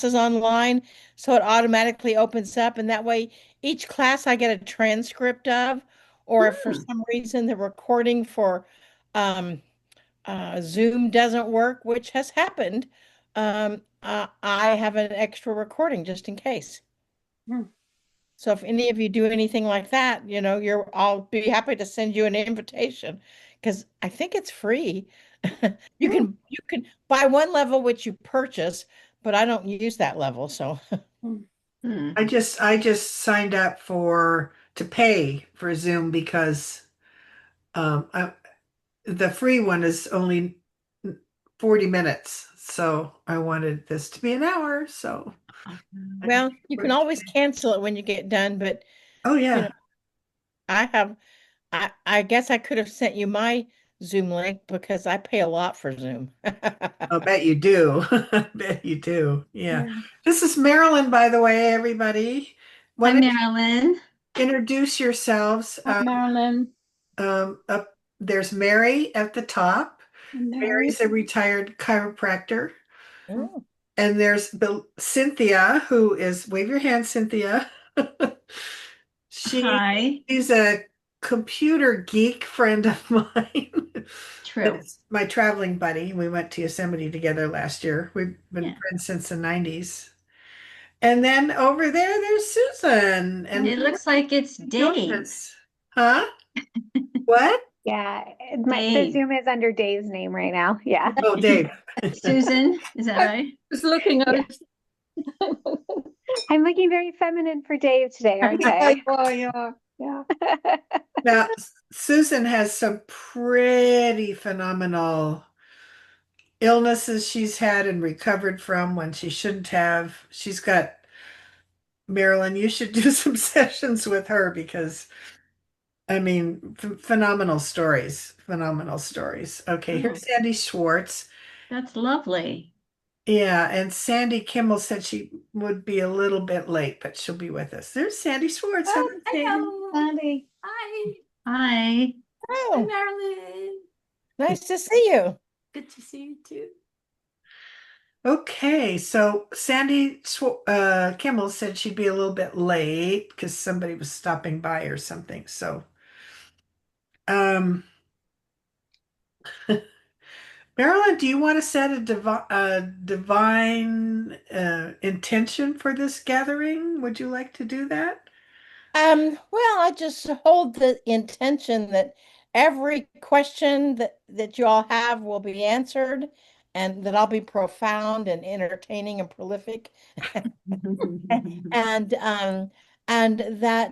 classes online, so it automatically opens up, and that way each class I get a transcript of, or if for Hmm. some reason the recording for um, Zoom doesn't work, which has happened, I have an extra recording just in case. Hmm. So if any of you do anything like that, I'll be happy to send you an invitation because I think it's free. Hmm. You can buy one level which you purchase, but I don't use that level. So Hmm. I just signed up to pay for Zoom because um I, the free one is only 40 minutes. So I wanted this to be an hour. So I well, you can always cancel it when you get done, but oh you know, yeah. I have I guess I could have sent you my Zoom link because I pay a lot for Zoom. I'll bet you do. I bet you do. Yeah. Yeah. This is Marilyn, by the way, everybody. Why Hi, don't Marilyn. you introduce yourselves? Hi, Marilyn. Up there's Mary at the top. I'm Mary. Mary's a retired chiropractor. Oh. And there's Cynthia, who is, wave your hand, Cynthia. She Hi. she's a computer geek friend of mine. True. That's my traveling buddy. We went to Yosemite together last year. We've been Yeah. friends since the 90s. And then over there's Susan. And It looks like it's Dave. us. Huh? What? Yeah, the Dave. Zoom is under Dave's name right now. Yeah. Oh, Dave. Susan, is that right? Just looking at Yeah. I'm looking very feminine for Dave today, aren't I? you are. Yeah. Now, Susan has some pretty phenomenal illnesses she's had and recovered from when she shouldn't have. She's got Marilyn, you should do some sessions with her because I mean, phenomenal stories, phenomenal stories. Okay, Oh, here's Sandy Schwartz. that's lovely. Yeah, and Sandy Kimmel said she would be a little bit late, but she'll be with us. There's Sandy Schwartz. Oh, Hello, Sandy. hello. Sandy. Hi. Hi. Hi, Oh, Marilyn. nice to see you. Good to see you too. Okay, so Sandy Kimmel said she'd be a little bit late because somebody was stopping by or something. So, um, Marilyn, do you want to set a divine intention for this gathering? Would you like to do that? Well, I just hold the intention that every question that you all have will be answered and that I'll be profound and entertaining and prolific and and that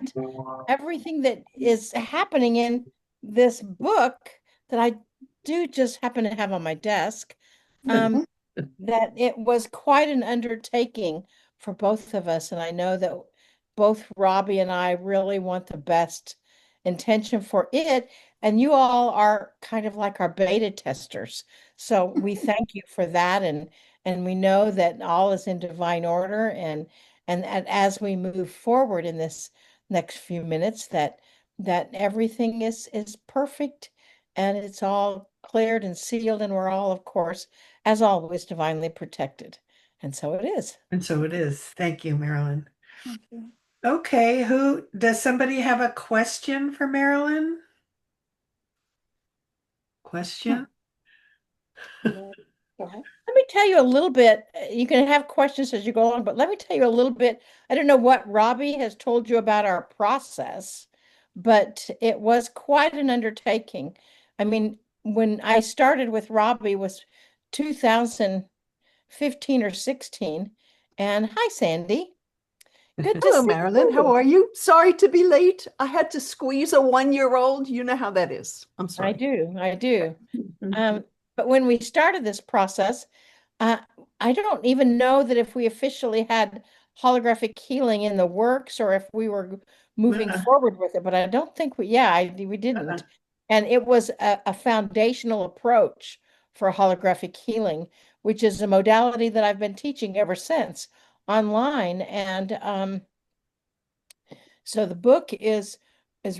everything that is happening in this book that I do just happen to have on my desk, um, that it was quite an undertaking for both of us. And I know that both Robbie and I really want the best intention for it. And you all are kind of like our beta testers. So we thank you for that. And we know that all is in divine order. And as we move forward in this next few minutes, that everything is perfect and it's all cleared and sealed, and we're all, of course, as always, divinely protected. And so it is. And so it is. Thank you, Marilyn. Thank you. Okay, who does somebody have a question for Marilyn? Question? Go ahead. Let me tell you a little bit. You can have questions as you go along, but let me tell you a little bit. I don't know what Robbie has told you about our process, but it was quite an undertaking. I mean, when I started with Robbie was 2015 or 16. And hi, Sandy. Good to Hello, see Marilyn. How you. are you? Sorry to be late. I had to squeeze a 1-year-old. You know how that is. I'm I sorry. do. I do. But when we started this process, uh, I don't even know that if we officially had holographic healing in the works or if we were moving Uh-uh, forward with it, but I don't think we uh-uh. didn't. And it was a foundational approach for holographic healing, which is a modality that I've been teaching ever since online. And so the book is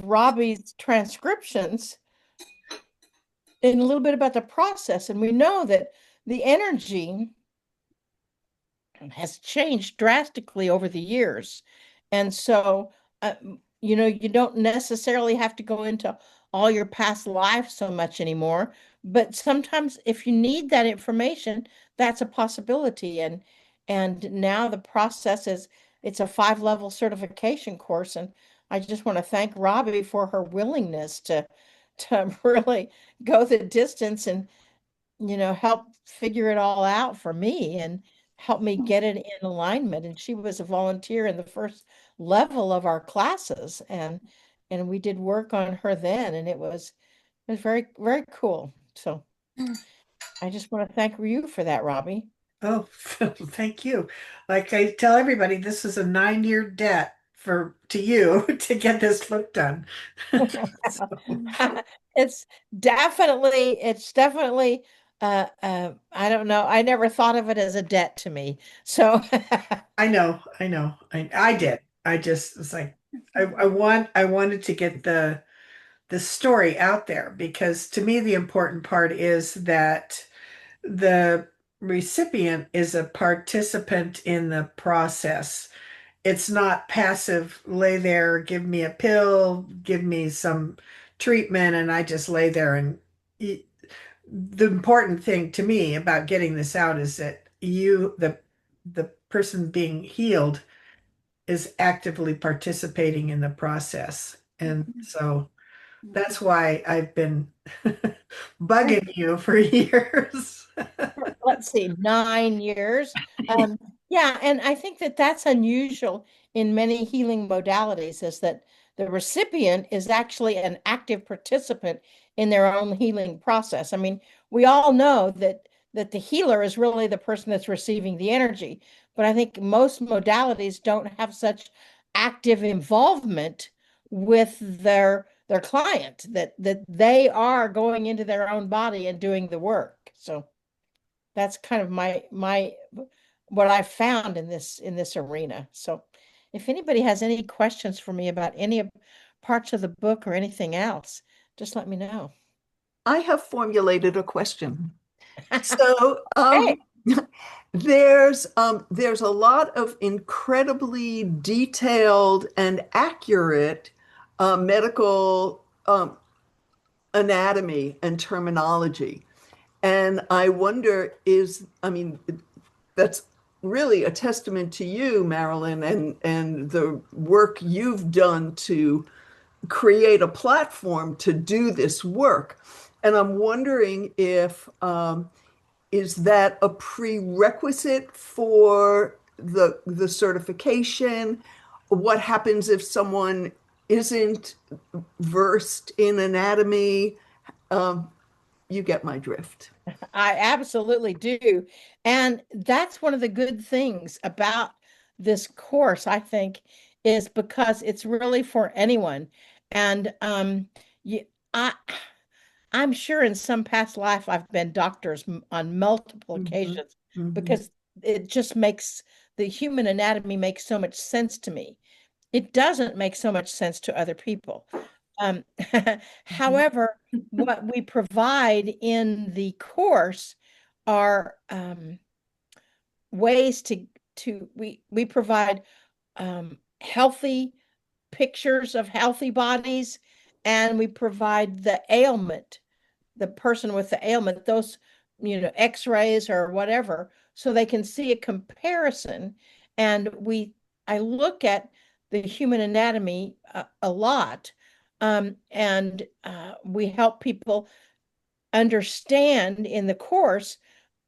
Robbie's transcriptions and a little bit about the process. And we know that the energy has changed drastically over the years. And so, you don't necessarily have to go into all your past life so much anymore. But sometimes if you need that information, that's a possibility. And now the process is it's a 5-level certification course. And I just want to thank Robbie for her willingness to really go the distance and help figure it all out for me and help me get it in alignment. And she was a volunteer in the first level of our classes, and we did work on her then, and it was very, very cool. So I just want to thank you for that, Robbie. Oh, thank you. Like I tell everybody, this is a 9-year debt to you to get this book done. So, It's definitely I don't know. I never thought of it as a debt to me. So I know. I did. I just was like, I wanted to get the story out there because to me the important part is that the recipient is a participant in the process. It's not passive, lay there, give me a pill, give me some treatment, and I just lay there and eat. The important thing to me about getting this out is that the person being healed is actively participating in the process. And so that's why I've been bugging you for years. let's see, 9 years. Yeah, and I think that that's unusual in many healing modalities, is that the recipient is actually an active participant in their own healing process. I mean, we all know that the healer is really the person that's receiving the energy, but I think most modalities don't have such active involvement with their client, that they are going into their own body and doing the work. So that's kind of my what I found in this arena. So if anybody has any questions for me about any of parts of the book or anything else, just let me know. I have formulated a question. So Okay. there's a lot of incredibly detailed and accurate medical anatomy and terminology. And I wonder I mean, that's really a testament to you, Marilyn, and the work you've done to create a platform to do this work. And I'm wondering if is that a prerequisite for the certification? What happens if someone isn't versed in anatomy? You get my drift. I absolutely do. And that's one of the good things about this course, I think, is because it's really for anyone. And you, I I'm sure in some past life I've been doctors on multiple Mhm, occasions, mhm, because it just makes the human anatomy make so much sense to me. It doesn't make so much sense to other people. Um, mhm, However, what we provide in the course are ways we provide healthy pictures of healthy bodies, and we provide the person with the ailment, those, x-rays or whatever, so they can see a comparison. And I look at the human anatomy a lot, and we help people understand in the course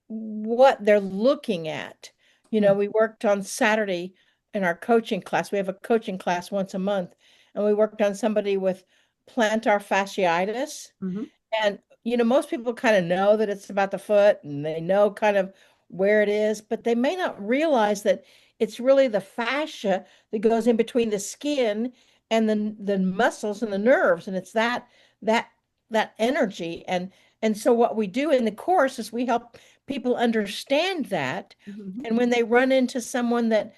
what they're looking at. We worked on Saturday in our coaching class. We have a coaching class once a month, and we worked on somebody with plantar fasciitis. mhm, And, most people kind of know that it's about the foot, and they know kind of where it is, but they may not realize that it's really the fascia that goes in between the skin and the muscles and the nerves. And it's that that energy. And so what we do in the course is we help people understand that. mhm, And when they run into someone that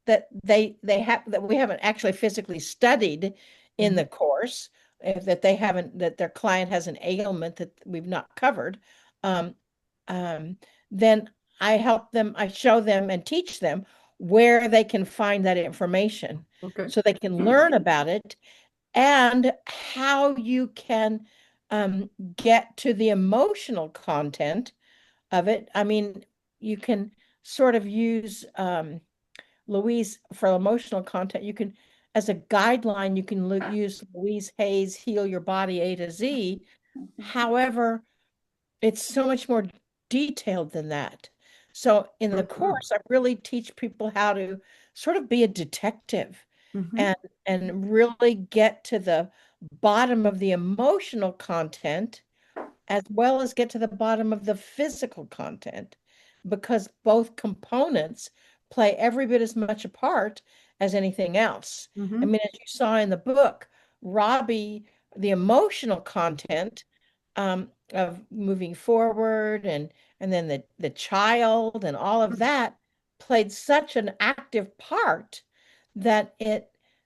we haven't actually physically studied in mhm, the course, that their client has an ailment that we've not covered, um, then I help them, I show them and teach them where they can find that information Okay. so they can learn about it and how you can get to the emotional content of it. I mean, you can sort of use Louise for emotional content. You can, as a guideline, you can use Louise Hay's Heal Your Body A to Z. However, it's so much more detailed than that. So in the course, I really teach people how to sort of be a detective Mhm. and really get to the bottom of the emotional content as well as get to the bottom of the physical content because both components play every bit as much a part as anything else. I Mhm. mean, as you saw in the book, Robbie, the emotional content of moving forward and then the child and all of that played such an active part that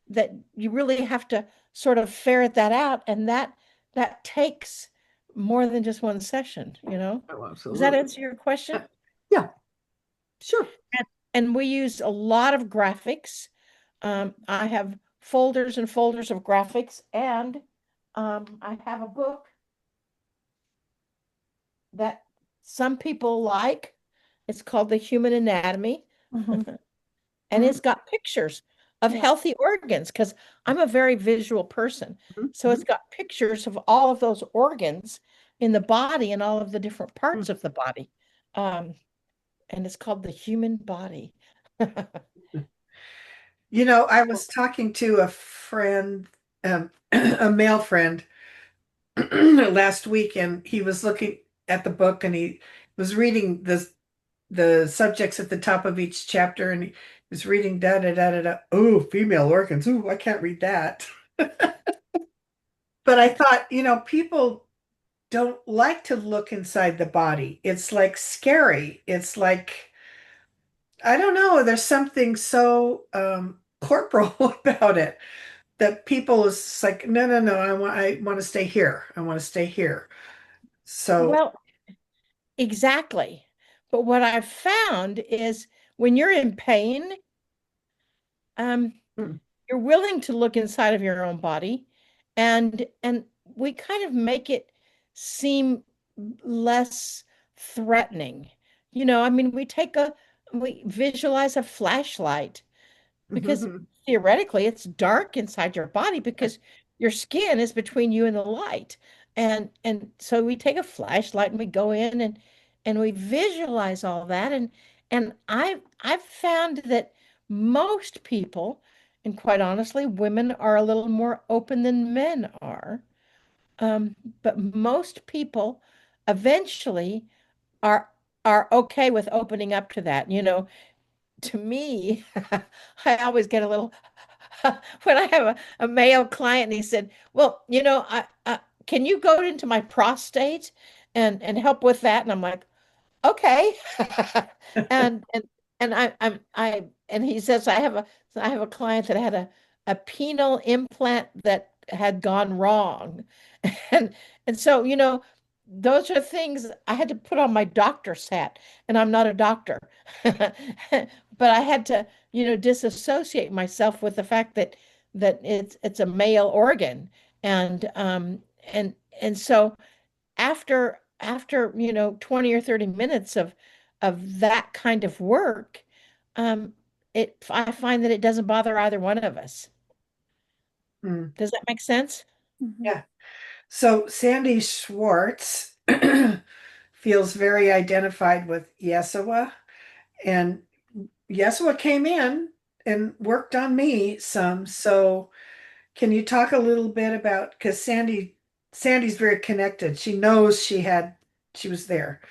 that you really have to sort of ferret that out, and that takes more than just one session, you know? Oh, Does that absolutely. answer your question? Yeah, sure. And we use a lot of graphics. I have folders and folders of graphics, and I have a book that some people like. It's called The Human Anatomy, Mhm. and it's got pictures of Yeah. healthy organs because I'm a very visual person. So it's Mhm. got pictures of all of those organs in the body and all of the different parts of the body. Um, and it's called The Human Body. You know, I was talking to a friend, a male friend, last week, and he was looking at the book and he was reading the subjects at the top of each chapter, and he was reading da da da da da. Oh, female organs. Ooh, I can't read that. But I thought, people don't like to look inside the body. It's like scary. It's like, I don't know, there's something so corporal about it that people is like, no, no, no, I want to stay here. I want to stay here. So, Well, exactly. But what I've found is when you're in pain, um, Mm. you're willing to look inside of your own body, and we kind of make it seem less threatening. I mean, we visualize a flashlight because theoretically it's dark inside your body because your skin is between you and the light. And so we take a flashlight and we go in and we visualize all that and I've found that most people, and quite honestly, women are a little more open than men are. But most people eventually are are okay with opening up to that. To me, I always get a little when I have a male client and he said, "Well, can you go into my prostate and help with that?" And I'm like, "Okay." And and and and he says I have a client that had a penile implant that had gone wrong. And and so, those are things I had to put on my doctor's hat, and I'm not a doctor. But I had to, disassociate myself with the fact that it's a male organ. And so after 20 or 30 minutes of that kind of work, um I find that it doesn't bother either one of us. mm, Does that make sense? Mhm. yeah. So Sandy Schwartz feels very identified with Yeshua, and Yeshua came in and worked on me some. So can you talk a little bit about, because Sandy's very connected. She knows she was there.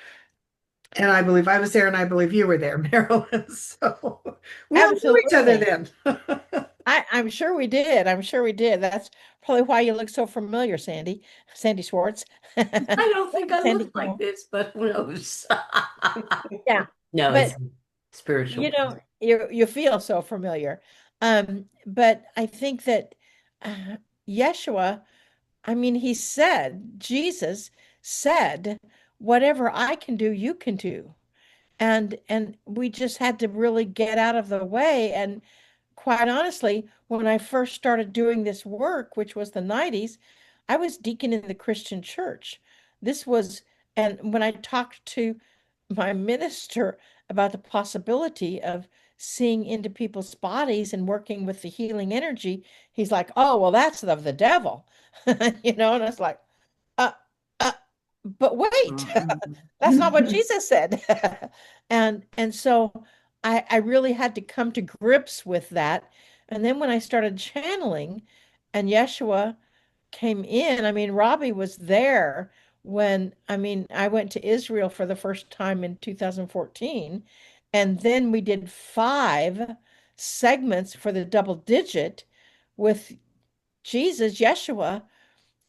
And I believe I was there and I believe you were there, Marilyn. So we all knew each other Absolutely. then. I'm sure we did. I'm sure we did. That's probably why you look so familiar, Sandy Schwartz. I don't think I Sandy look like Cole. this, but who knows? Yeah. No, it's But spiritual. you feel so familiar. But I think that uh, Yeshua, I mean, Jesus said, whatever I can do, you can do. and we just had to really get out of the way. And quite honestly, when I first started doing this work, which was the 90s, I was deacon in the Christian church. This was, and when I talked to my minister about the possibility of seeing into people's bodies and working with the healing energy, he's like, "Oh, well, that's of the devil." And it's like, uh, uh, but wait, that's not what Jesus said. And so I really had to come to grips with that. And then when I started channeling and Yeshua came in, I mean, Robbie was there when, I mean, I went to Israel for the first time in 2014. And then we did 5 segments for the double digit with Jesus, Yeshua,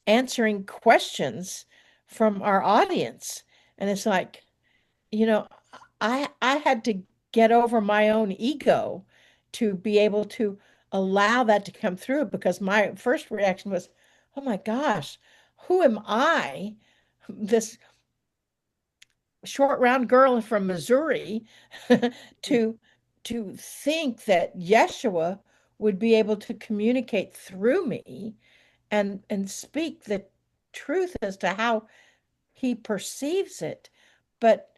answering questions from our audience. And it's like, you know, I had to get over my own ego to be able to allow that to come through, because my first reaction was, oh my gosh, who am I, this short round girl from Missouri, to think that Yeshua would be able to communicate through me and speak the truth as to how he perceives it. But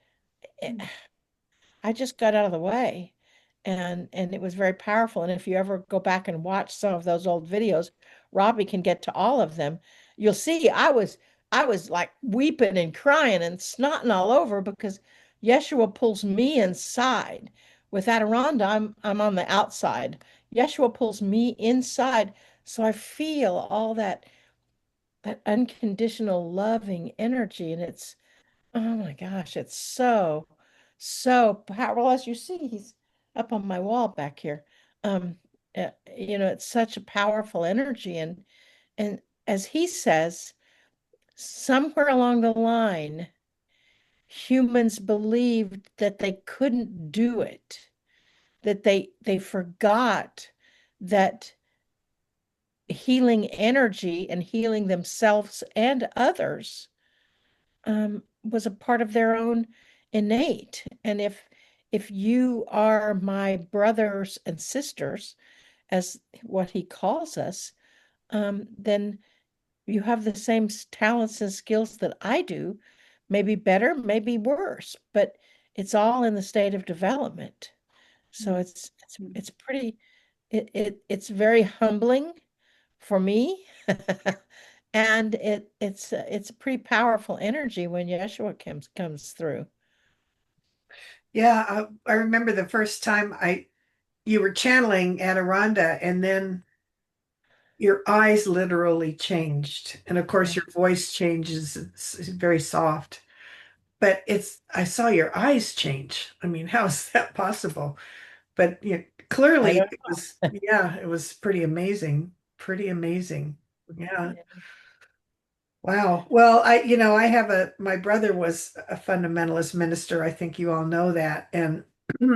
I just got out of the way, and it was very powerful. And if you ever go back and watch some of those old videos, Robbie can get to all of them. You'll see I was like weeping and crying and snotting all over because Yeshua pulls me inside. With Adironda, I'm on the outside. Yeshua pulls me inside, so I feel all that unconditional loving energy. And it's, oh my gosh, it's so, so powerful. As you see, he's up on my wall back here. Um, it's such a powerful energy. And as he says, somewhere along the line, humans believed that they couldn't do it, that they forgot that healing energy and healing themselves and others was a part of their own innate. And if you are my brothers and sisters, as what he calls us, then you have the same talents and skills that I do, maybe better, maybe worse, but it's all in the state of development. So it's pretty, it's very humbling for me. And it's a pretty powerful energy when Yeshua comes through. Yeah, I remember the first time I you were channeling Adironda, and then your eyes literally changed. And of course, Yeah. your voice changes. It's very soft. But I saw your eyes change. I mean, how is that possible? But I clearly don't it was, yeah, it was pretty amazing. Pretty amazing. Yeah. know. Wow. Well, I have my brother was a fundamentalist minister. I think you all know that. And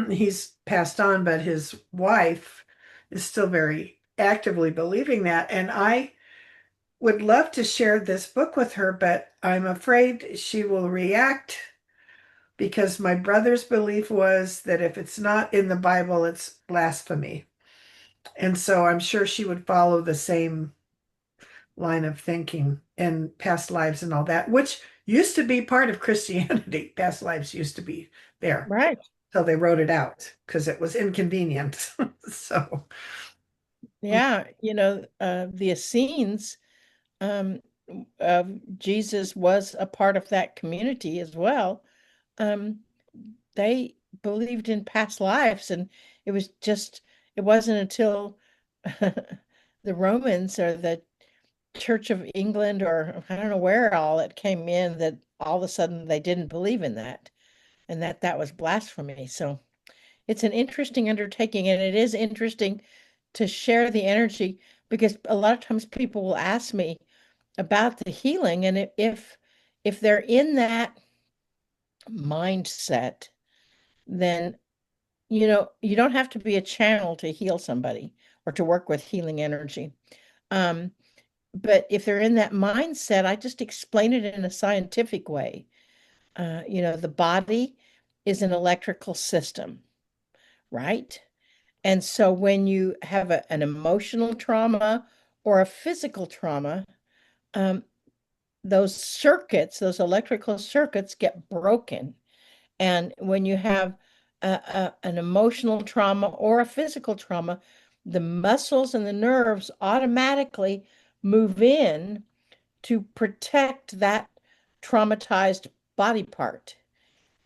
he's passed on, but his wife is still very actively believing that. And I would love to share this book with her, but I'm afraid she will react because my brother's belief was that if it's not in the Bible, it's blasphemy. And so I'm sure she would follow the same line of thinking and past lives and all that, which used to be part of Christianity. Past lives used to be there. Right. So they wrote it out because it was inconvenient. So, Yeah. The Essenes, um, Jesus was a part of that community as well. Um, they believed in past lives, and it wasn't until the Romans or the Church of England, or I don't know where all it came in, that all of a sudden they didn't believe in that, and that was blasphemy. So it's an interesting undertaking, and it is interesting to share the energy, because a lot of times people will ask me about the healing, and if they're in that mindset, then you don't have to be a channel to heal somebody or to work with healing energy. Um, but if they're in that mindset, I just explain it in a scientific way. The body is an electrical system, right? And so when you have an emotional trauma or a physical trauma, um, those circuits, those electrical circuits get broken. And when you have an emotional trauma or a physical trauma, the muscles and the nerves automatically move in to protect that traumatized body part.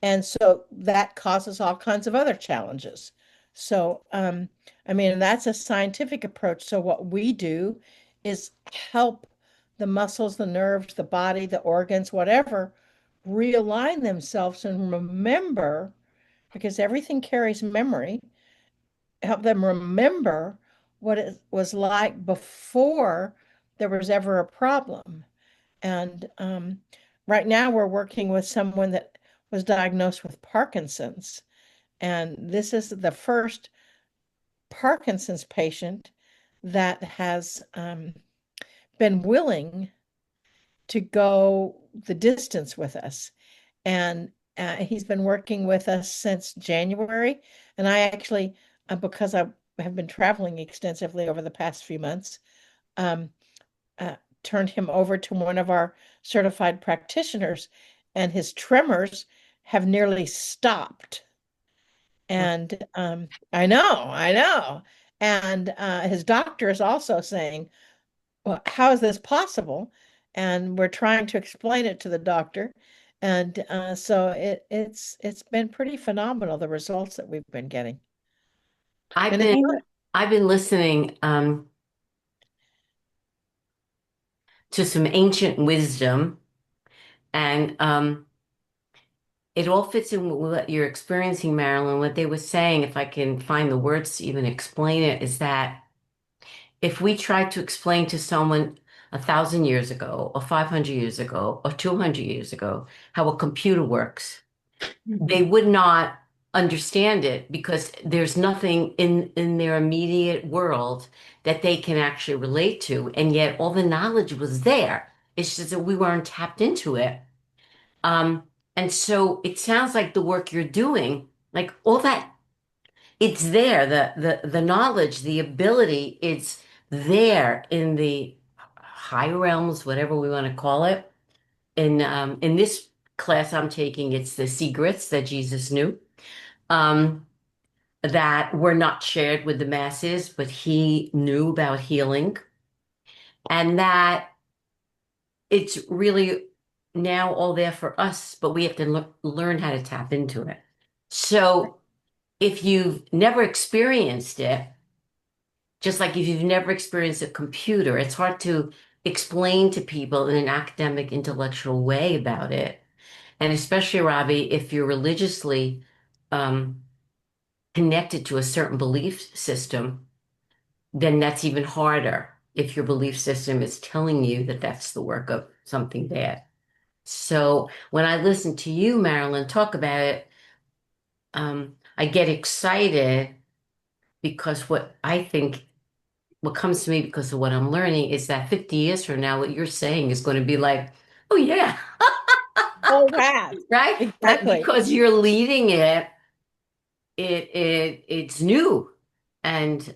And so that causes all kinds of other challenges. So, I mean, that's a scientific approach. So what we do is help the muscles, the nerves, the body, the organs, whatever, realign themselves and remember, because everything carries memory, help them remember what it was like before there was ever a problem. And right now, we're working with someone that was diagnosed with Parkinson's. And this is the first Parkinson's patient that has been willing to go the distance with us. And he's been working with us since January. And I actually, because I have been traveling extensively over the past few months, um, turned him over to one of our certified practitioners, and his tremors have nearly stopped. And I know. And his doctor is also saying, well, how is this possible? And we're trying to explain it to the doctor. And so it's been pretty phenomenal, the results that we've been getting. I've And it's been And I've been listening to some ancient wisdom, and it all fits in with what you're experiencing, Marilyn. What they were saying, if I can find the words to even explain it, is that if we tried to explain to someone 1,000 years ago, or 500 years ago, or 200 years ago, how a computer works, they would not understand it because there's nothing in their immediate world that they can actually relate to, and yet all the knowledge was there. It's just that we weren't tapped into it. Um, and so it sounds like the work you're doing, like all that, it's there. The knowledge, the ability, it's there in the high realms, whatever we want to call it. In this class I'm taking, it's the secrets that Jesus knew, um, that were not shared with the masses, but he knew about healing, and that it's really now all there for us, but we have to learn how to tap into it. So if you've never experienced it, just like if you've never experienced a computer, it's hard to explain to people in an academic, intellectual way about it. And especially, Robbie, if you're religiously um, connected to a certain belief system, then that's even harder if your belief system is telling you that that's the work of something bad. So when I listen to you, Marilyn, talk about it, I get excited because what comes to me because of what I'm learning is that 50 years from now, what you're saying is going to be like, oh, yeah, oh, wow, right? But exactly. because you're leading it, it's new, and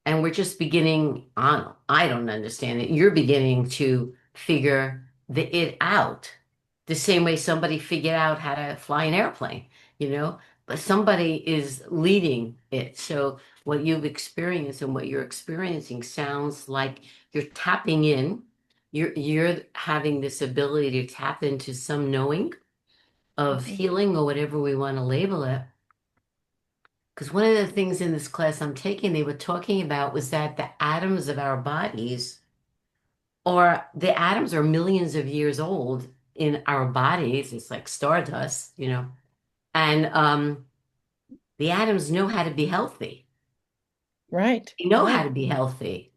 we're just beginning on. I don't understand it. You're beginning to figure it out the same way somebody figured out how to fly an airplane, you know, but somebody is leading it. So what you've experienced and what you're experiencing sounds like you're tapping in. You're having this ability to tap into some knowing of Mhm. healing, or whatever we want to label it. Because one of the things in this class I'm taking, they were talking about was that the atoms of our bodies, or the atoms are millions of years old in our bodies. It's like stardust, you know, and the atoms know how to be healthy. Right, They know how right. to be healthy.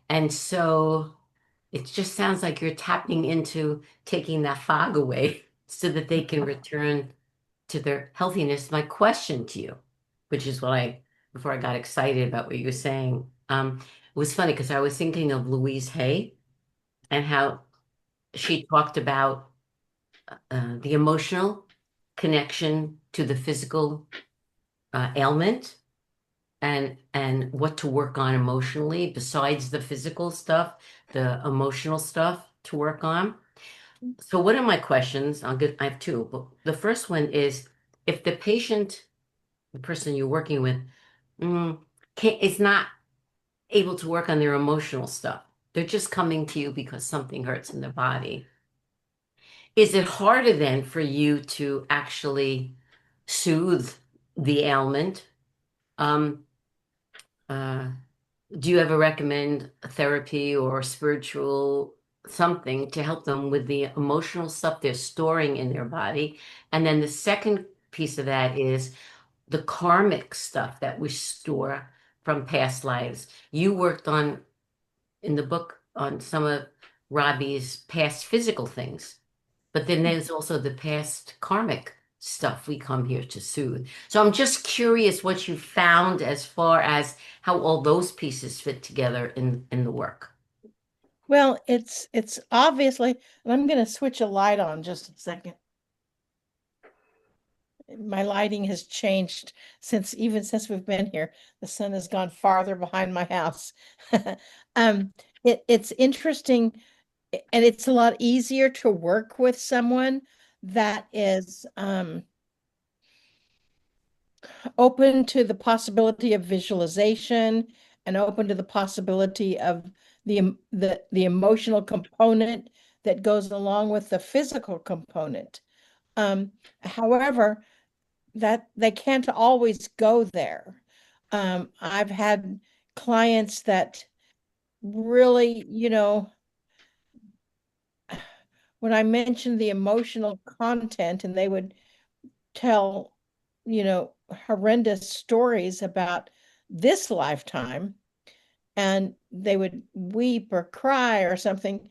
And so it just sounds like you're tapping into taking that fog away so that they can return to their healthiness. My question to you, which is what before I got excited about what you were saying, it was funny because I was thinking of Louise Hay and how she talked about the emotional connection to the physical ailment and what to work on emotionally besides the physical stuff, the emotional stuff to work on. So one of my questions, I have two, but the first one is if the patient, the person you're working with, is not able to work on their emotional stuff. They're just coming to you because something hurts in their body. Is it harder then for you to actually soothe the ailment? Um, uh, do you ever recommend therapy or spiritual something to help them with the emotional stuff they're storing in their body? And then the second piece of that is the karmic stuff that we store from past lives. You worked on in the book on some of Robbie's past physical things, but then there's also the past karmic stuff we come here to soothe. So I'm just curious what you found as far as how all those pieces fit together in the work. Well, it's obviously, and I'm going to switch a light on just a second. My lighting has changed even since we've been here. The sun has gone farther behind my house. It's interesting, and it's a lot easier to work with someone that is open to the possibility of visualization and open to the possibility of the emotional component that goes along with the physical component. However, that they can't always go there. I've had clients that really, when I mentioned the emotional content, and they would tell, horrendous stories about this lifetime, and they would weep or cry or something.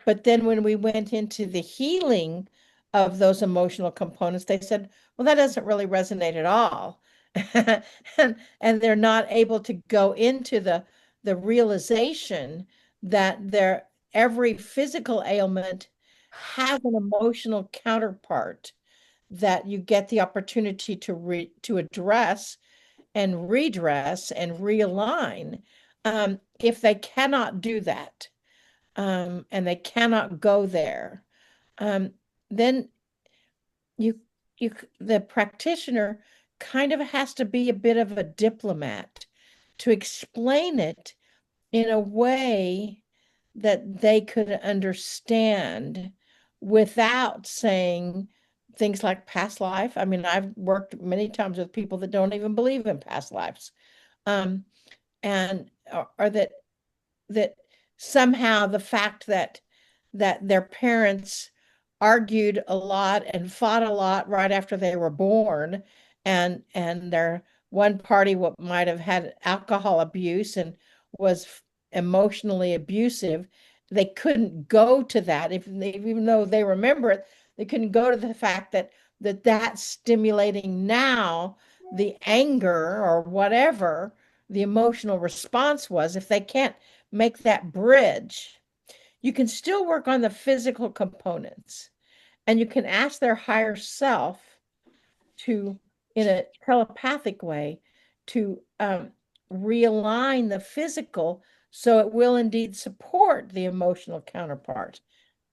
But then when we went into the healing of those emotional components, they said, well, that doesn't really resonate at all. And they're not able to go into the realization that every physical ailment has an emotional counterpart that you get the opportunity to address and redress and realign. If they cannot do that, and they cannot go there, then you the practitioner kind of has to be a bit of a diplomat to explain it in a way that they could understand without saying things like past life. I mean, I've worked many times with people that don't even believe in past lives, and or that somehow the fact that their parents argued a lot and fought a lot right after they were born, and their one party what might have had alcohol abuse and was emotionally abusive, they couldn't go to that. Even though they remember it, they couldn't go to the fact that's stimulating now the anger or whatever the emotional response was. If they can't make that bridge, you can still work on the physical components, and you can ask their higher self to, in a telepathic way, to realign the physical so it will indeed support the emotional counterpart.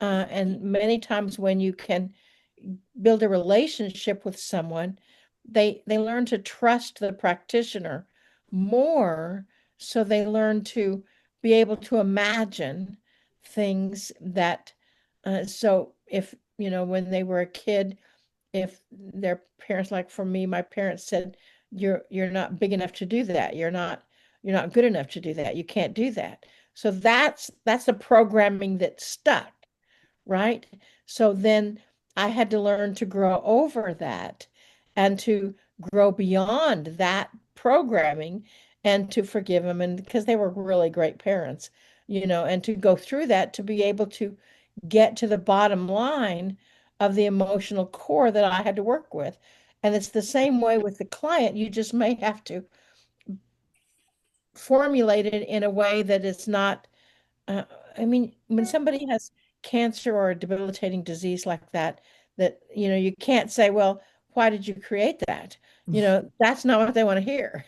And many times when you can build a relationship with someone, they learn to trust the practitioner more, so they learn to be able to imagine things that so if when they were a kid, if their parents, like for me, my parents said, you're not big enough to do that, you're not good enough to do that, you can't do that. So that's the programming that stuck, right? So then I had to learn to grow over that and to grow beyond that programming and to forgive them, and because they were really great parents, and to go through that to be able to get to the bottom line of the emotional core that I had to work with. And it's the same way with the client. You just may have to formulate it in a way that it's not uh, I mean, when somebody has cancer or a debilitating disease like that, you can't say, well, why did you create that? That's not what they want to hear.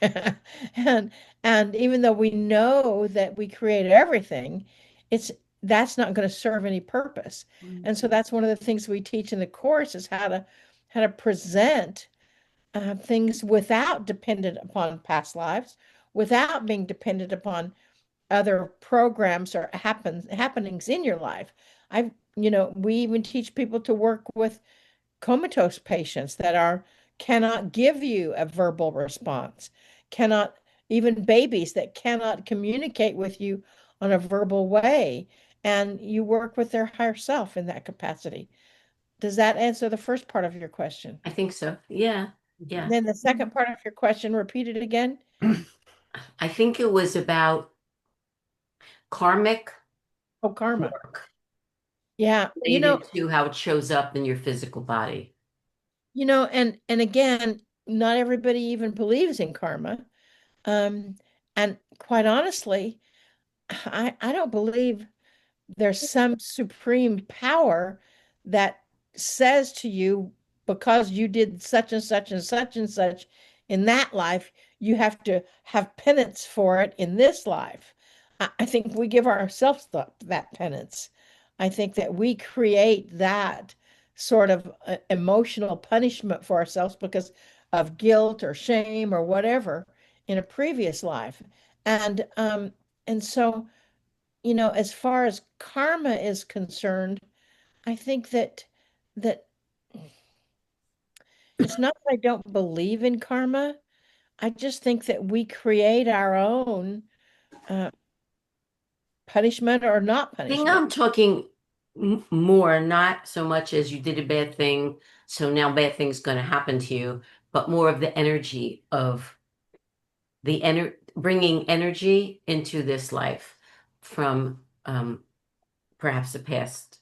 And even though we know that we created everything, it's that's not going to serve any purpose. And so that's one of the things we teach in the course is how to present things without dependent upon past lives, without being dependent upon other programs or happenings in your life. We even teach people to work with comatose patients that cannot give you a verbal response, cannot even babies that cannot communicate with you on a verbal way, and you work with their higher self in that capacity. Does that answer the first part of your question? I think so. Yeah. Yeah. Then the second part of your question, repeat it again. I think it was about karmic Oh, karma. work Yeah, related to how it shows up in your physical body. and again, not everybody even believes in karma. Um, and quite honestly, I don't believe there's some supreme power that says to you, because you did such and such and such and such in that life, you have to have penance for it in this life. I think we give ourselves that penance. I think that we create that sort of emotional punishment for ourselves because of guilt or shame or whatever in a previous life. And so as far as karma is concerned, I think that it's not that I don't believe in karma. I just think that we create our own uh, punishment or not I think punishment. I'm talking more, not so much as you did a bad thing, so now bad thing's going to happen to you, but more of the energy of bringing energy into this life from perhaps a past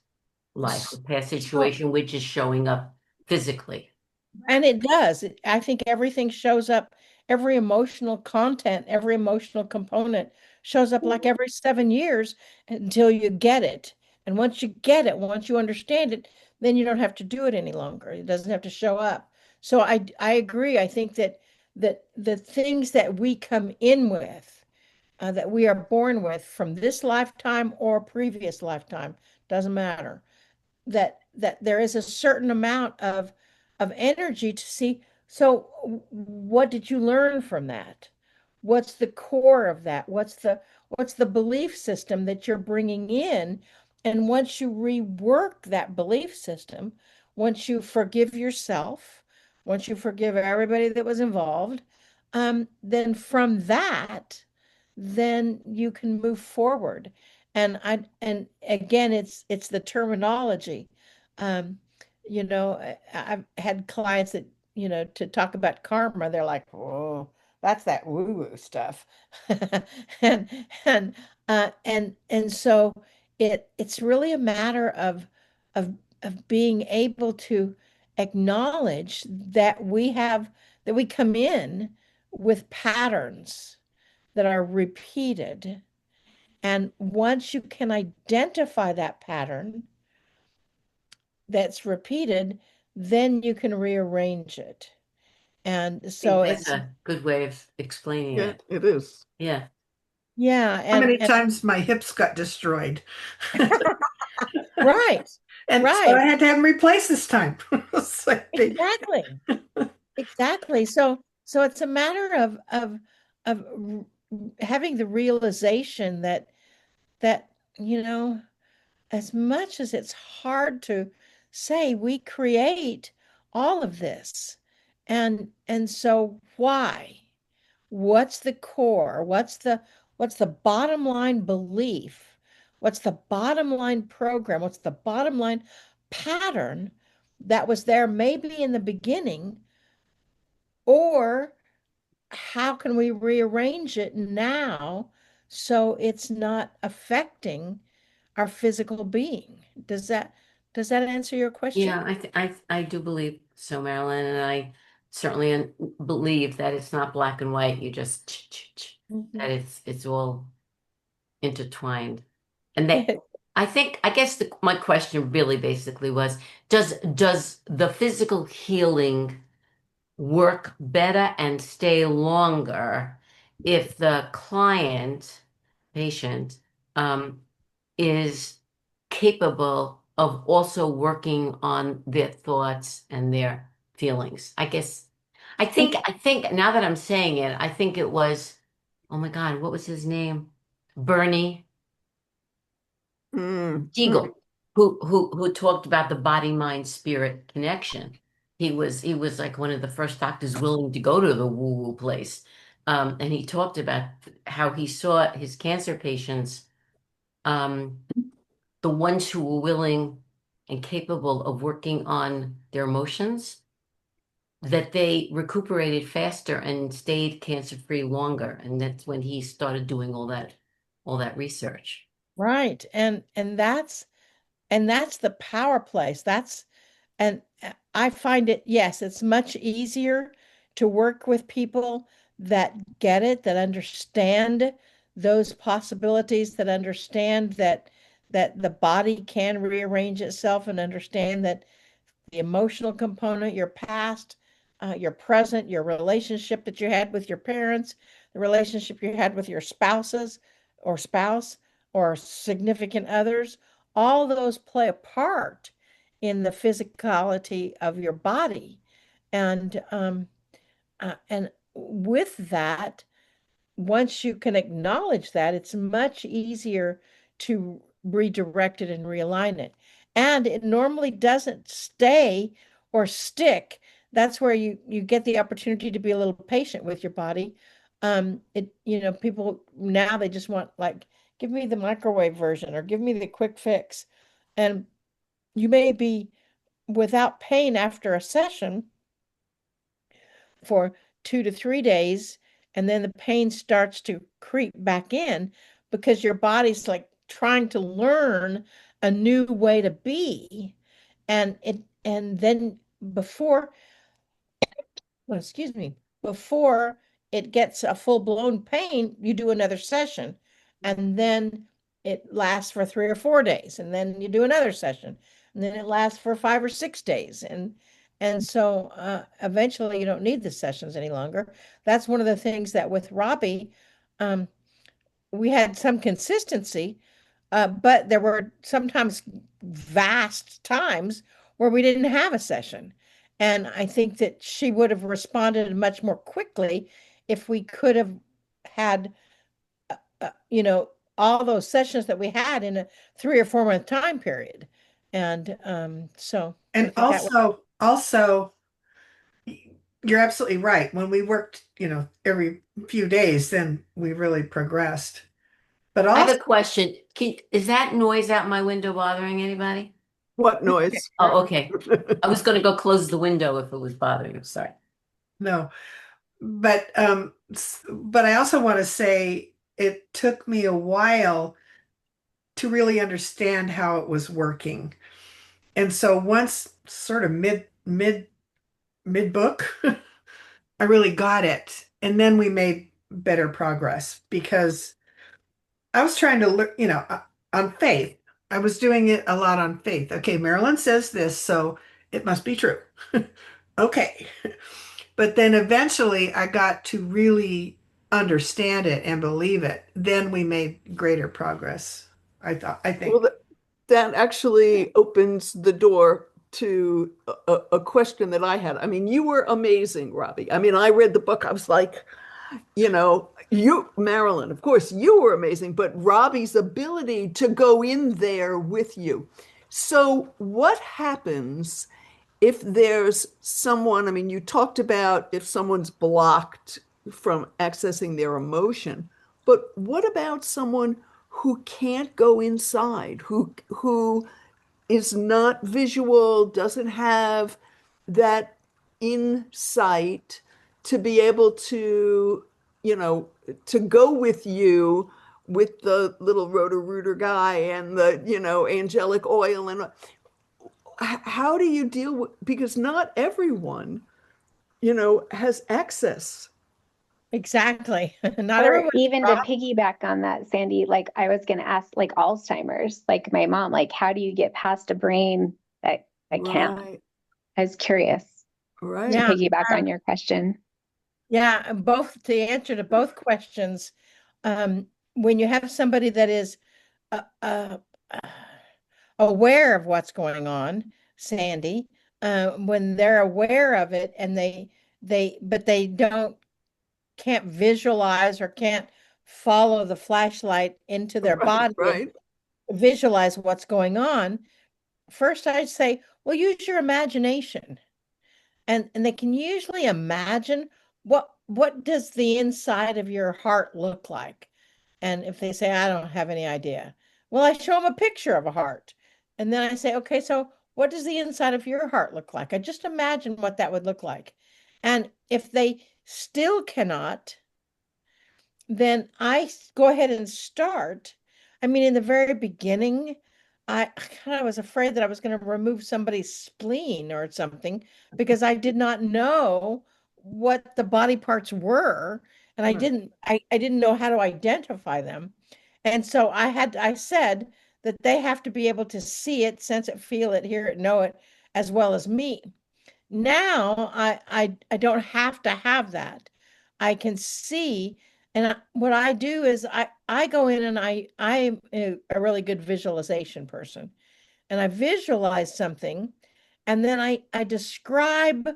life, a past So, situation, which is showing up physically. and it does. I think everything shows up, every emotional content, every emotional component shows up like every 7 years until you get it. And once you get it, once you understand it, then you don't have to do it any longer. It doesn't have to show up. So I agree. I think that the things that we come in with, that we are born with from this lifetime or previous lifetime, doesn't matter that there is a certain amount of energy to see. So what did you learn from that? What's the core of that? What's the belief system that you're bringing in? And once you rework that belief system, once you forgive yourself, once you forgive everybody that was involved, then from that, then you can move forward. And again, it's the terminology. Um, I've had clients that, to talk about karma, they're like, "Whoa, that's that woo-woo stuff." And and so it's really a matter of being able to acknowledge that we come in with patterns that are repeated. And once you can identify that pattern that's repeated, then you can rearrange it. And I think so that's it's, a good way of explaining Yeah, it. it is. Yeah. yeah, How many and times my hips got destroyed? right, And so right, I had to have them replaced this time. It's like exactly, exactly. So it's a matter of having the realization that, you know, as much as it's hard to say, we create all of this. And so why? What's the core? What's the bottom line belief? What's the bottom line program? What's the bottom line pattern that was there maybe in the beginning? Or how can we rearrange it now so it's not affecting our physical being? Does that answer your Yeah, question? I do believe so, Marilyn, and I certainly believe that it's not black and white. You just Mhm. that it's all intertwined. And that I guess my question really basically was, does the physical healing work better and stay longer if the patient, is capable of also working on their thoughts and their feelings. I think now that I'm saying it, I think it was, oh my God, what was his name? Bernie Mm, mm. Siegel, who talked about the body, mind, spirit connection. He was like one of the first doctors willing to go to the woo-woo place. And he talked about how he saw his cancer patients, um, the ones who were willing and capable of working on their emotions, that they recuperated faster and stayed cancer-free longer. And that's when he started doing all that research. Right. And that's the power place. And I find it, yes, it's much easier to work with people that get it, that understand those possibilities, that understand that the body can rearrange itself, and understand that the emotional component, your past, your present, your relationship that you had with your parents, the relationship you had with your spouses or spouse or significant others, all those play a part in the physicality of your body. And with that, once you can acknowledge that, it's much easier to redirect it and realign it. And it normally doesn't stay or stick. That's where you get the opportunity to be a little patient with your body. People now, they just want, like, give me the microwave version or give me the quick fix. And you may be without pain after a session for 2 to 3 days, and then the pain starts to creep back in because your body's like trying to learn a new way to be. And then before, well, excuse me, before it gets a full-blown pain, you do another session, and then it lasts for 3 or 4 days, and then you do another session, and then it lasts for 5 or 6 days, and so eventually you don't need the sessions any longer. That's one of the things that with Robbie, um, we had some consistency, but there were sometimes vast times where we didn't have a session. And I think that she would have responded much more quickly if we could have had, uh, uh, you know, all those sessions that we had in a 3 or 4 month time period. And so I And think that was also, you're absolutely right. When we worked, every few days, then we really progressed. But I have also, a question. Is that noise out my window bothering anybody? What noise? Oh, okay. I was going to go close the window if it was bothering you. Sorry. no, but I also want to say it took me a while to really understand how it was working. And so once sort of mid book, I really got it. And then we made better progress because I was trying to learn, on faith. I was doing it a lot on faith. Okay, Marilyn says this, so it must be true. Okay. But then eventually I got to really understand it and believe it. Then we made greater progress. I Well, think. that actually opens the door to a question that I had. I mean, you were amazing, Robbie. I mean, I read the book. I was like, Marilyn, of course, you were amazing, but Robbie's ability to go in there with you. So, what happens if there's someone? I mean, you talked about if someone's blocked from accessing their emotion, but what about someone who can't go inside, who is not visual, doesn't have that insight to be able to, you know, to go with you with the little roto-rooter guy and the, angelic oil, and how do you deal with, because not everyone, has access. exactly. Not Or everyone's even to Rob. piggyback on that, Sandy, like I was going to ask, like Alzheimer's, like my mom, like how do you get past a brain that can't? Right. I was curious. Right. to Yeah. piggyback on your question. Yeah, and both to answer to both questions, when you have somebody that is uh, uh, uh, aware of what's going on, Sandy, when they're aware of it and but they don't can't visualize or can't follow the flashlight into their Right. body and Right. visualize what's going on, first I'd say, well, use your imagination. And they can usually imagine what does the inside of your heart look like. And if they say, I don't have any idea, well, I show them a picture of a heart. And then I say, okay, so what does the inside of your heart look like? I just imagine what that would look like. And if they still cannot, then go ahead and start. I mean, in the very beginning, I kind of was afraid that I was going to remove somebody's spleen or something because I did not know what the body parts were, and Right. I didn't know how to identify them. And so I said that they have to be able to see it, sense it, feel it, hear it, know it as well as me. Now I don't have to have that. I can see, and what I do is I go in and I'm a really good visualization person, and I visualize something, and then I describe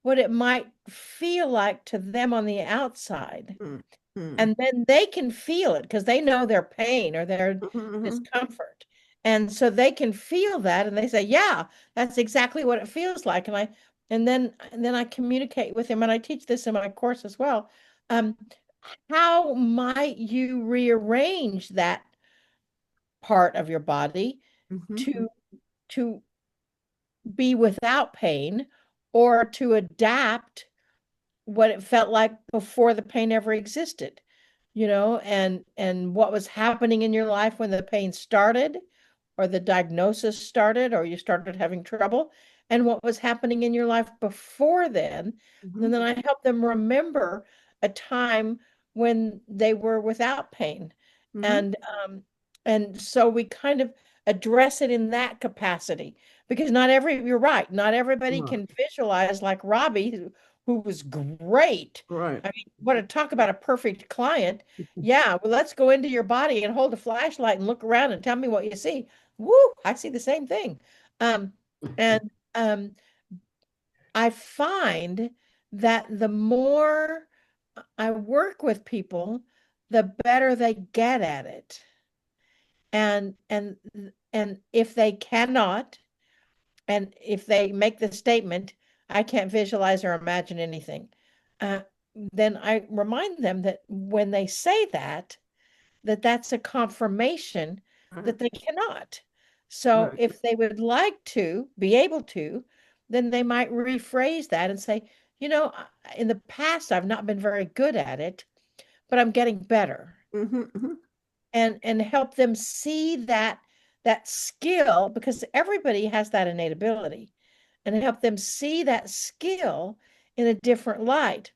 what it might feel like to them on the outside. Mm, mm, And then they can feel it because they know their pain or their mhm, discomfort. And so they can feel that and they say, yeah, that's exactly what it feels like. And then I communicate with them, and I teach this in my course as well. Um, how might you rearrange that part of your body mhm, to to be without pain or to adapt what it felt like before the pain ever existed, and what was happening in your life when the pain started or the diagnosis started or you started having trouble, and what was happening in your life before then. And mhm, then I help them remember a time when they were without pain. mhm. And um and so we kind of address it in that capacity, because you're right, not everybody Right. can visualize like Robbie, who was great. Right. I mean, want to talk about a perfect client. Yeah, well, let's go into your body and hold a flashlight and look around and tell me what you see. Woo, I see the same thing. And I find that the more I work with people, the better they get at it. And if they cannot, and if they make the statement, I can't visualize or imagine anything, uh, then I remind them that when they say that, that's a confirmation Right. that they cannot. So Right. if they would like to be able to, then they might rephrase that and say, in the past, I've not been very good at it, but I'm getting better. Mhm, mhm. And help them see that skill, because everybody has that innate ability, and help them see that skill in a different light.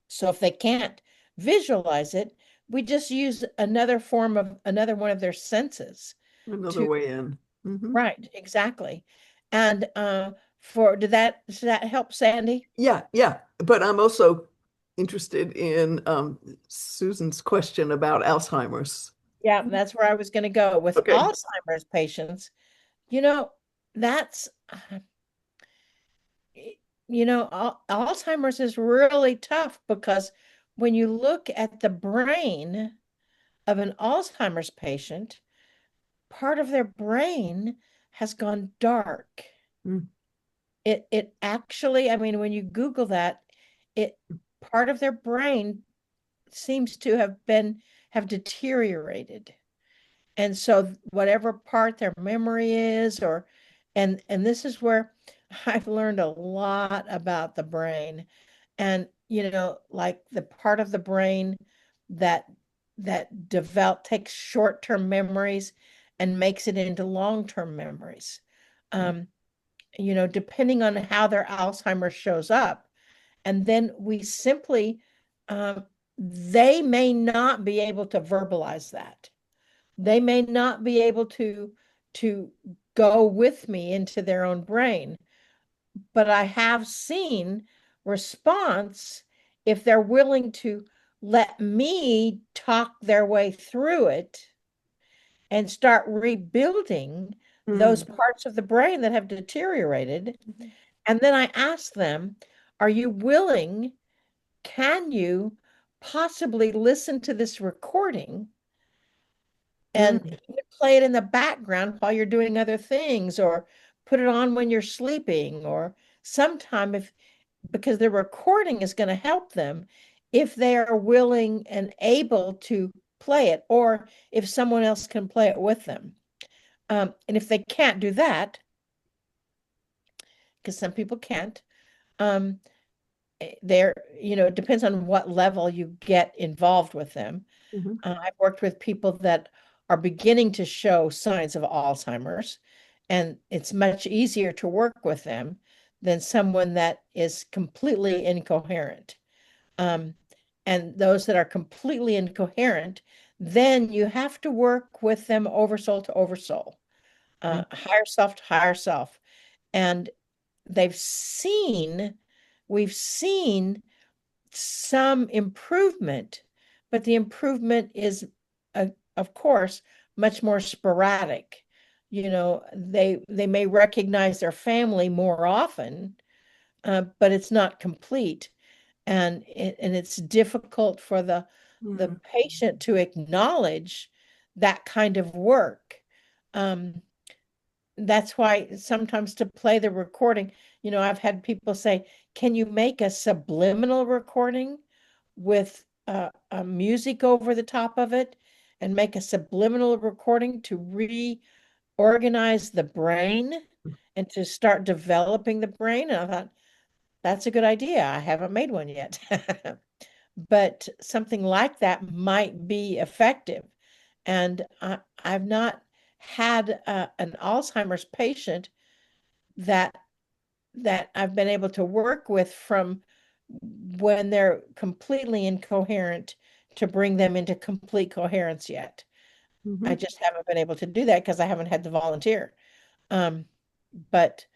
So if they can't visualize it, we just use another one of their senses Another to, way in. Mhm. right, exactly. And does that help, Sandy? Yeah, yeah. But I'm also interested in Susan's question about Alzheimer's. Yeah, that's where I was going to go with Okay. Alzheimer's patients. You know, that's Alzheimer's is really tough, because when you look at the brain of an Alzheimer's patient, part of their brain has gone dark. Mm, It actually, I mean, when you Google that, it part of their brain seems to have deteriorated. And so whatever part their memory is, and this is where I've learned a lot about the brain. And like the part of the brain that takes short-term memories and makes it into long-term memories. Um, depending on how their Alzheimer's shows up. And then we simply, they may not be able to verbalize that. They may not be able to go with me into their own brain. but I have seen response if they're willing to let me talk their way through it and start rebuilding those parts of the brain that have deteriorated. And then I ask them, are you willing? Can you possibly listen to this recording and play it in the background while you're doing other things, or put it on when you're sleeping, or sometime if because the recording is going to help them if they are willing and able to play it, or if someone else can play it with them. And if they can't do that, because some people can't, um, there, it depends on what level you get involved with them. I've worked with people that are beginning to show signs of Alzheimer's, and it's much easier to work with them than someone that is completely incoherent. Um, and those that are completely incoherent, then you have to work with them oversoul to oversoul, higher self to higher self. And we've seen some improvement, but the improvement is, of course, much more sporadic. They may recognize their family more often, but it's not complete, and it's difficult for the patient to acknowledge that kind of work. Um, that's why sometimes to play the recording, I've had people say, can you make a subliminal recording with a music over the top of it, and make a subliminal recording to reorganize the brain and to start developing the brain? And I thought, that's a good idea. I haven't made one yet. But something like that might be effective. And I've not had an Alzheimer's patient that I've been able to work with from when they're completely incoherent to bring them into complete coherence yet. I just haven't been able to do that because I haven't had the volunteer. But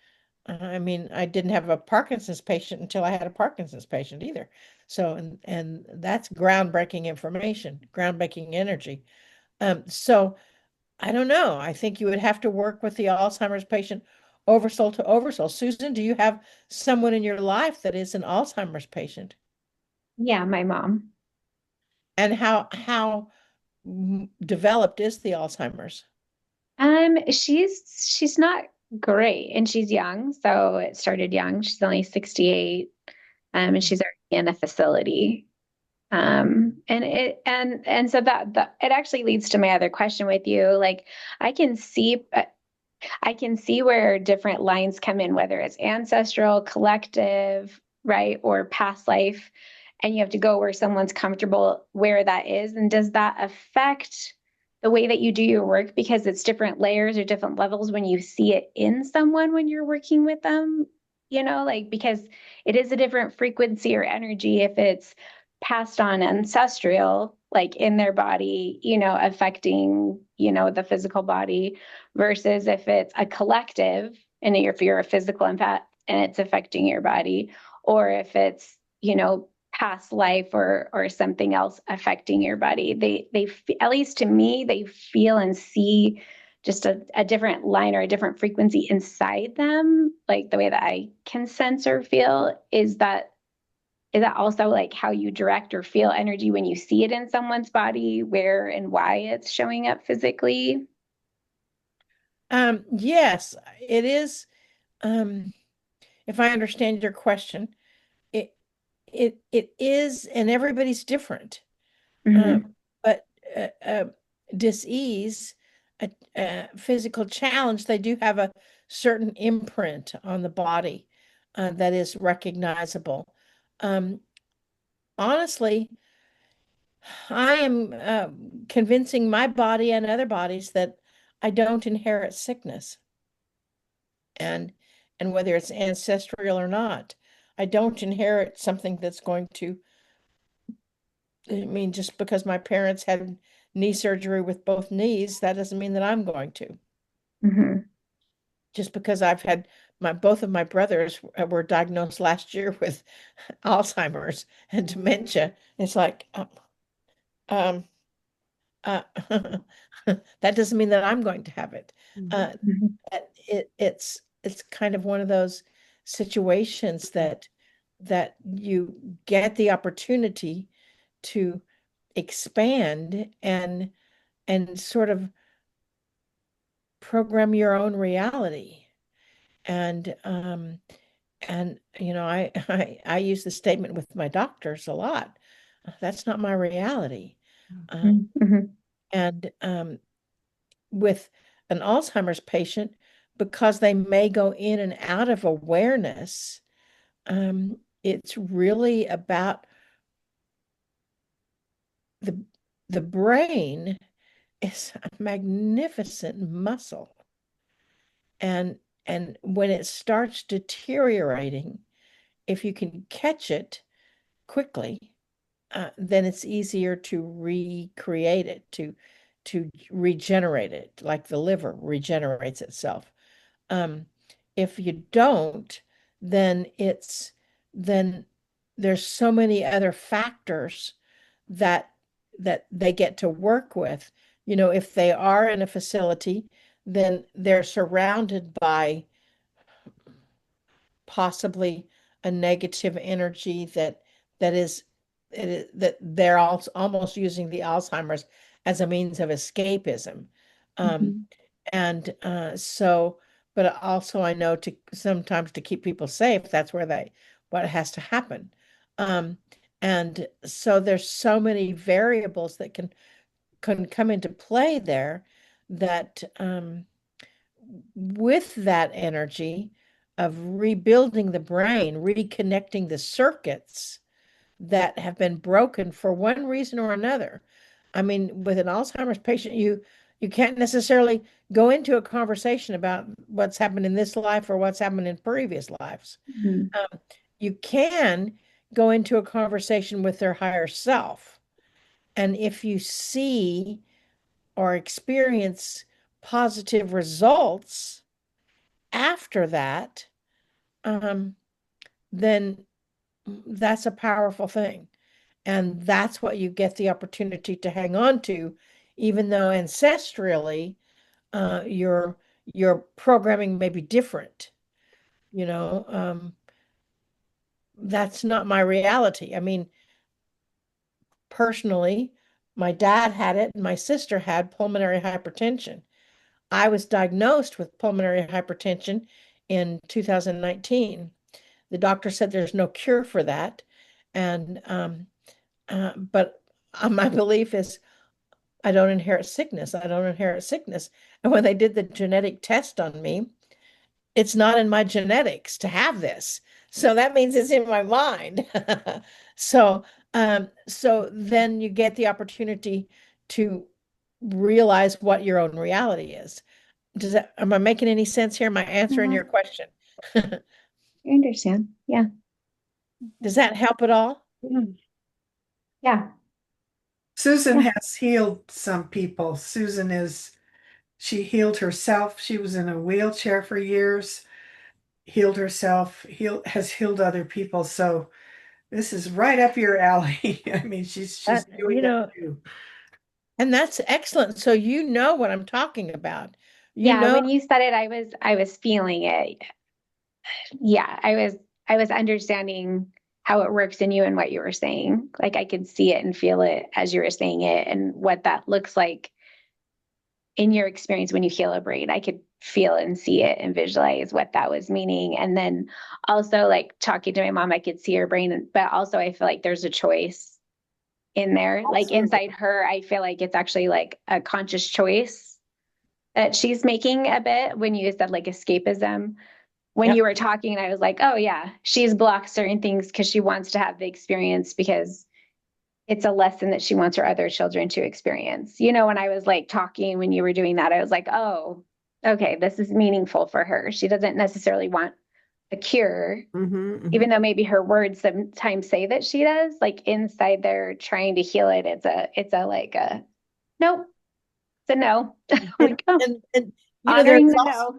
I mean, I didn't have a Parkinson's patient until I had a Parkinson's patient either. So, and that's groundbreaking information, groundbreaking energy. So I don't know. I think you would have to work with the Alzheimer's patient oversoul to oversoul. Susan, do you have someone in your life that is an Alzheimer's patient? Yeah, my mom. And how developed is the Alzheimer's? She's not great, and she's young, so it started young. She's only 68, and she's already in a facility. And so that it actually leads to my other question with you. Like, I can see where different lines come in, whether it's ancestral, collective, right, or past life, and you have to go where someone's comfortable where that is. And does that affect the way that you do your work, because it's different layers or different levels when you see it in someone when you're working with them? Like, because it is a different frequency or energy if it's passed on ancestral, like in their body, affecting, the physical body, versus if it's a collective, and if you're a physical empath and it's affecting your body, or if it's, past life or something else affecting your body. They at least to me, they feel and see just a different line or a different frequency inside them, like the way that I can sense or feel. Is that also like how you direct or feel energy when you see it in someone's body, where and why it's showing up physically? Yes, it is. If I understand your question, it it is, and everybody's different. Mm-hmm. But dis-ease, a physical challenge, they do have a certain imprint on the body that is recognizable. Um, Honestly, I am convincing my body and other bodies that I don't inherit sickness, and whether it's ancestral or not, I don't inherit something that's going to. I mean, just because my parents had knee surgery with both knees, that doesn't mean that I'm going to. Mm-hmm. Just because I've had both of my brothers were diagnosed last year with Alzheimer's and dementia. It's like, um, uh, that doesn't mean that I'm going to have it. Uh, Mhm. it's kind of one of those situations that you get the opportunity to expand and sort of program your own reality. And I use the statement with my doctors a lot. That's not my reality. Mhm. And with an Alzheimer's patient, because they may go in and out of awareness, it's really about the the brain is a magnificent muscle. And when it starts deteriorating, if you can catch it quickly, then it's easier to recreate it, to regenerate it, like the liver regenerates itself. Um, if you don't, then then there's so many other factors that that they get to work with. If they are in a facility, then they're surrounded by possibly a negative energy that they're also almost using the Alzheimer's as a means of escapism. Um, Mhm. and but also I know to sometimes to keep people safe, that's what has to happen. Um, and so there's so many variables that can come into play there that with that energy of rebuilding the brain, reconnecting the circuits that have been broken for one reason or another. I mean, with an Alzheimer's patient, you can't necessarily go into a conversation about what's happened in this life or what's happened in previous lives. Mhm. You can go into a conversation with their higher self. And if you see or experience positive results after that, um, then that's a powerful thing. And that's what you get the opportunity to hang on to, even though ancestrally, your programming may be different. You know, that's not my reality. I mean, personally, my dad had it, and my sister had pulmonary hypertension. I was diagnosed with pulmonary hypertension in 2019. The doctor said there's no cure for that. And my belief is I don't inherit sickness. I don't inherit sickness. And when they did the genetic test on me, it's not in my genetics to have this. So that means it's in my mind. So, so then you get the opportunity to realize what your own reality is. Am I making any sense here? Am I answering Yeah, your question? I understand. Yeah. Does that help at all? Yeah. Susan Yeah. has healed some people. She healed herself. She was in a wheelchair for years, healed herself, has healed other people. So this is right up your alley. I mean, she's That, doing that too. and that's excellent. So you know what I'm talking about. You Yeah. know, When you said it, I was feeling it. Yeah. I was understanding how it works in you and what you were saying. Like I could see it and feel it as you were saying it and what that looks like in your experience when you heal a brain. I could feel and see it and visualize what that was meaning. And then also like talking to my mom, I could see her brain, but also I feel like there's a choice in there. Like Absolutely. inside her, I feel like it's actually like a conscious choice that she's making a bit when you said like escapism. When yep. you were talking, I was like, oh yeah, she's blocked certain things because she wants to have the experience because it's a lesson that she wants her other children to experience. When I was like talking, when you were doing that, I was like, oh, okay, this is meaningful for her. She doesn't necessarily want a cure, even though maybe her words sometimes say that she does. Like inside they're trying to heal it. It's a like a nope, it's a no. I'm And like, oh, and honoring there's the also no.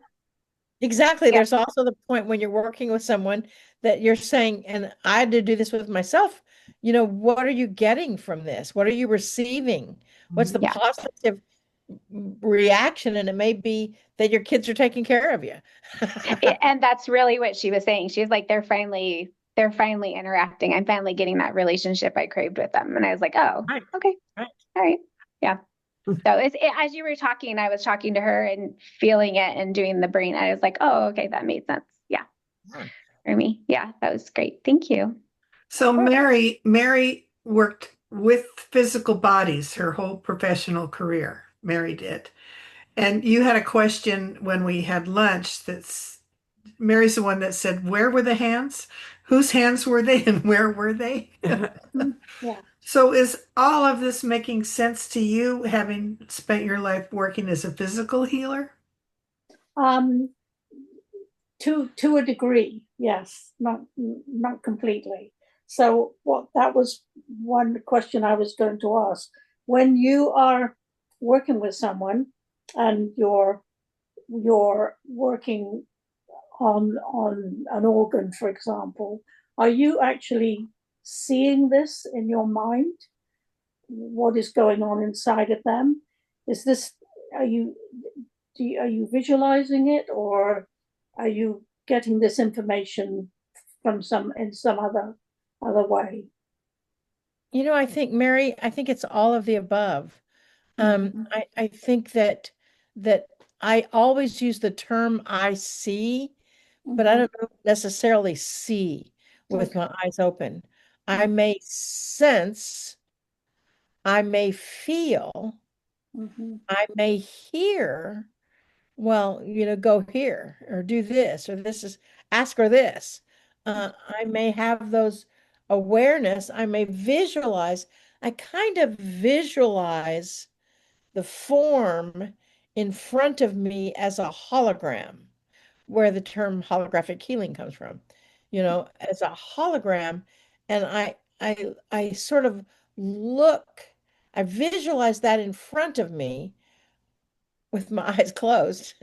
Exactly. Yeah. There's also the point when you're working with someone that you're saying, and I had to do this with myself, what are you getting from this? What are you receiving? What's the Yeah. positive reaction? And it may be that your kids are taking care of you. And that's really what she was saying. She was like, they're finally interacting. I'm finally getting that relationship I craved with them. And I was like, oh, Right, okay. right. All right. Yeah. So as you were talking, I was talking to her and feeling it and doing the brain. I was like, oh, okay, that made sense. Yeah. Yeah. For me. Yeah, that was great. Thank you. So Sure. Mary worked with physical bodies her whole professional career. Mary did. And you had a question when we had lunch that's Mary's the one that said, where were the hands? Whose hands were they and where were they? Yeah. So is all of this making sense to you, having spent your life working as a physical healer? Um, to a degree, yes, not completely. So what that was one question I was going to ask. When you are working with someone and you're working on an organ, for example, are you actually seeing this in your mind? What is going on inside of them? Is this are you are you visualizing it, or are you getting this information from some other way? I think, Mary, I think it's all of the above. Mm-hmm. I think that I always use the term I see, but I Mm-hmm. don't necessarily see with Okay. my eyes open. I may sense, I may feel, Mm-hmm. I may hear, well, go here or do this or this is ask her this. I may have those awareness. I may visualize. I kind of visualize the form in front of me as a hologram, where the term holographic healing comes from, as a hologram. And I sort of look, I visualize that in front of me with my eyes closed,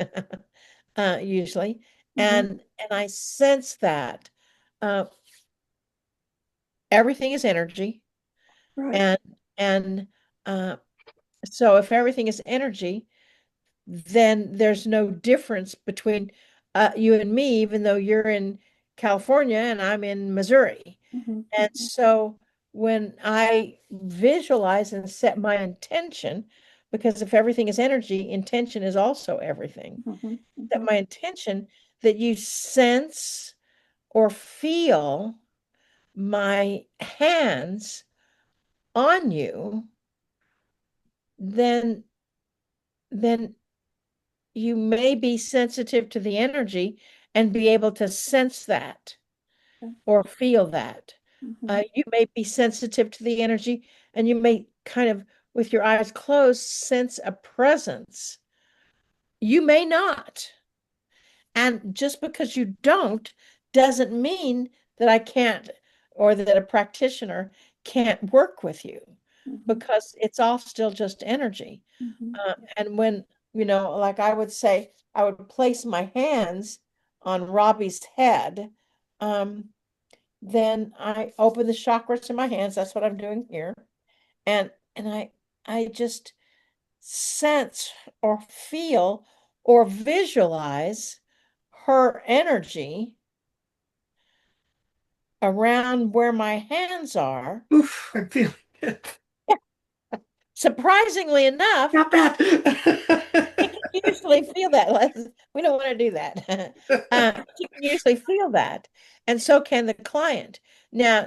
usually, Mm-hmm. and I sense that uh, everything is energy, Right. and and uh, so if everything is energy, then there's no difference between you and me, even though you're in California and I'm in Missouri. Mm-hmm. And so when I visualize and set my intention, because if everything is energy, intention is also everything. Mm-hmm. Set Mm-hmm. my intention that you sense or feel my hands on you, then then you may be sensitive to the energy and be able to sense that or feel that. Mm-hmm. You may be sensitive to the energy and you may kind of, with your eyes closed, sense a presence. You may not. And just because you don't doesn't mean that I can't, or that a practitioner can't work with you, Mm-hmm. because it's all still just energy. Mm-hmm. And when, like I would say, I would place my hands on Robbie's head, um, then I open the chakras in my hands. That's what I'm doing here. And I just sense or feel or visualize her energy around where my hands are. Oof, I'm feeling it. Surprisingly enough, Not bad. you can usually feel that. We don't want to do that. You can usually feel that, and so can the client. Now,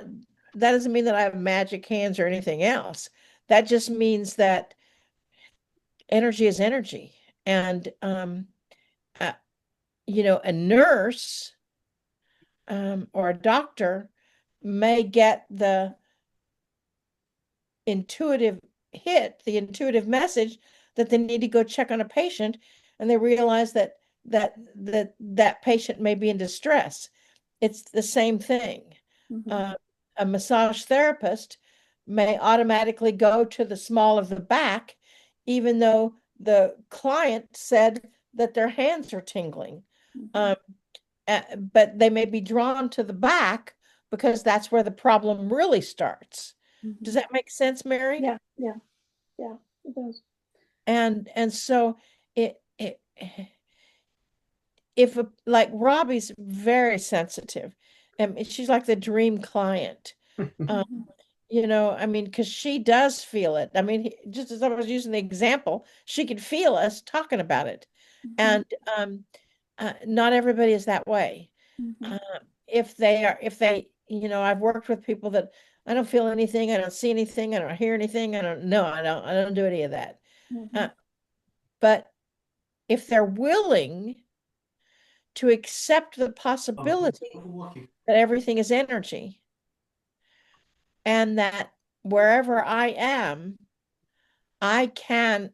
that doesn't mean that I have magic hands or anything else. That just means that energy is energy, and uh, a nurse or a doctor may get the intuitive message that they need to go check on a patient, and they realize that patient may be in distress. It's the same thing. Mm-hmm. Uh, a massage therapist may automatically go to the small of the back, even though the client said that their hands are tingling. Um, but they may be drawn to the back because that's where the problem really starts. Does that make sense, Mary? Yeah, yeah, yeah, it does. And so it if like Robbie's very sensitive, and she's like the dream client. Um, I mean, because she does feel it. I mean, just as I was using the example, she could feel us talking about it, and not everybody is that way. Uh, if they, I've worked with people that I don't feel anything, I don't see anything, I don't hear anything, I don't do any of that. But if they're willing to accept the possibility that everything is energy and that wherever I am, I can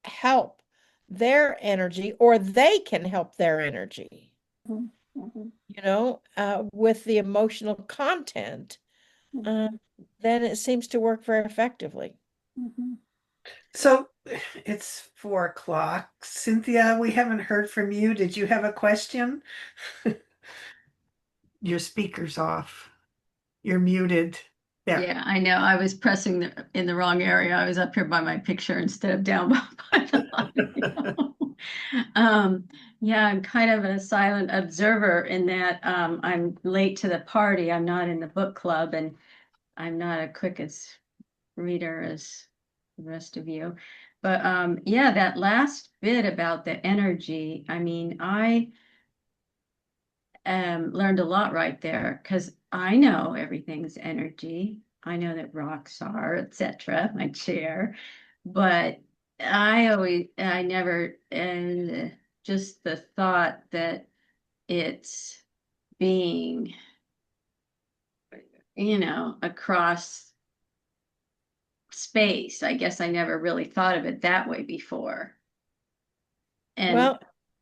help their energy or they can help their energy, with the emotional content, uh, then it seems to work very effectively. So it's 4 o'clock. Cynthia, we haven't heard from you. Did you have a question? Your speaker's off. You're muted. Yeah. Yeah, I know. I was pressing in the wrong area. I was up here by my picture instead of down by the audio. Yeah, I'm kind of a silent observer in that I'm late to the party. I'm not in the book club, and I'm not a quick as reader as the rest of you. But yeah, that last bit about the energy, I mean, I learned a lot right there because I know everything's energy. I know that rocks are, etc., my chair, but I never, and just the thought that it's being, across space. I guess I never really thought of it that way before. And Well,